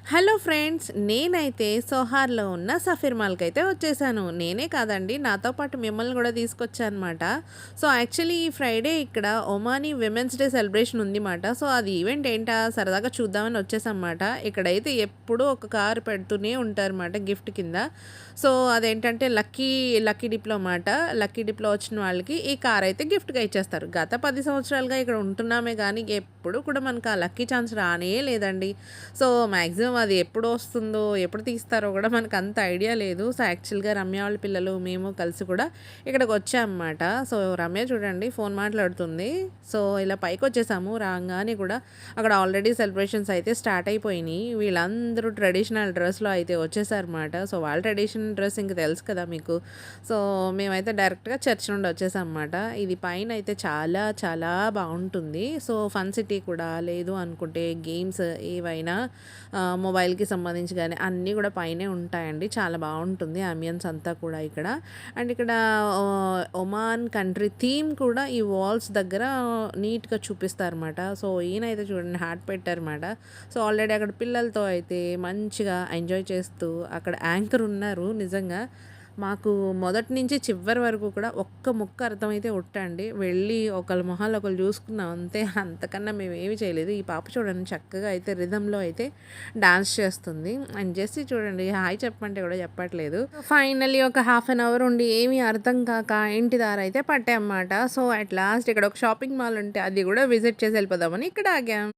Hello friends, నేనైతే సోహార్లో ఉన్న Saphir మాల్కి అయితే వచ్చేసాను. నేనే కాదండి, నాతో పాటు మిమ్మల్ని కూడా తీసుకొచ్చానమాట. సో యాక్చువల్లీ ఈ ఫ్రైడే ఇక్కడ ఒమానీ విమెన్స్ డే సెలబ్రేషన్ ఉందిమాట. సో అది ఈవెంట్ ఏంటా సరదాగా చూద్దామని వచ్చేసామన్నమాట. ఇక్కడైతే ఎప్పుడూ ఒక కారు పెడుతూనే ఉంటారన్నమాట గిఫ్ట్ కింద. సో అదేంటంటే లక్కీ డిప్లో అన్నమాట. లక్కీ డిప్లో వచ్చిన వాళ్ళకి ఈ కార్ అయితే గిఫ్ట్గా ఇచ్చేస్తారు. గత 10 సంవత్సరాలుగా ఇక్కడ ఉంటున్నామే కానీ ఎప్పుడు కూడా మనకు ఆ లక్కీ ఛాన్స్ రానే లేదండి. సో మ్యాక్సిమం అది ఎప్పుడు వస్తుందో, ఎప్పుడు తీస్తారో కూడా మనకు అంత ఐడియా లేదు. సో యాక్చువల్‌గా రమ్య వాళ్ళ పిల్లలు, మేము కలిసి కూడా ఇక్కడికి వచ్చామన్నమాట. సో రమ్య చూడండి ఫోన్ మాట్లాడుతుంది. సో ఇలా పైకొచ్చేసాము. రాంగానే కూడా అక్కడ ఆల్రెడీ సెలబ్రేషన్స్ అయితే స్టార్ట్ అయిపోయినాయి. వీళ్ళందరూ ట్రెడిషనల్ డ్రెస్‌లో అయితే వచ్చేసారన్నమాట. సో వాళ్ళ ట్రెడిషనల్ డ్రెస్ ఇంక తెలుసు కదా మీకు. సో మేమైతే డైరెక్ట్‌గా చర్చ్ నుండి వచ్చేసామన్నమాట. ఇది పైన అయితే చాలా చాలా బావుంటుంది. సో ఫన్ సిటీ కూడా లేదు అనుకుంటే గేమ్స్ ఏవైనా మొబైల్‌కి సంబంధించి గానీ అన్నీ కూడా పైనే ఉంటాయండి. చాలా బావుంటుంది అంబియన్స్ అంతా కూడా ఇక్కడ. అండ్ ఇక్కడ ఒమాన్ కంట్రీ థీమ్ కూడా ఈ వాల్స్ దగ్గర నీట్‌గా చూపిస్తారన్నమాట. సో ఈయనైతే చూడండి హార్ట్ పెట్టారన్నమాట. సో ఆల్రెడీ అక్కడ పిల్లలతో అయితే మంచిగా ఎంజాయ్ చేస్తూ అక్కడ యాంకర్ ఉన్నారు నిజంగా. మాకు మొదటి నుంచి చివరి వరకు కూడా ఒక్క ముక్క అర్థమైతే ఒట్టండి. వెళ్ళి ఒకళ్ళ మొహాలు ఒకళ్ళు చూసుకున్నాం అంతే. అంతకన్నా మేమేమి చేయలేదు. ఈ పాప చూడండి చక్కగా అయితే రిథమ్‌లో అయితే డాన్స్ చేస్తుంది. అండ్ జెస్సీ చూడండి హాయ్ చెప్పమంటే కూడా చెప్పట్లేదు. ఫైనల్లీ ఒక హాఫ్ అన్ అవర్ ఉండి ఏమీ అర్థం కాక ఇంటి దారైతే పట్టామన్నమాట. సో అట్ లాస్ట్ ఇక్కడ ఒక షాపింగ్ మాల్ ఉంటే అది కూడా విజిట్ చేసి వెళ్ళిపోదామని ఇక్కడ ఆగాం.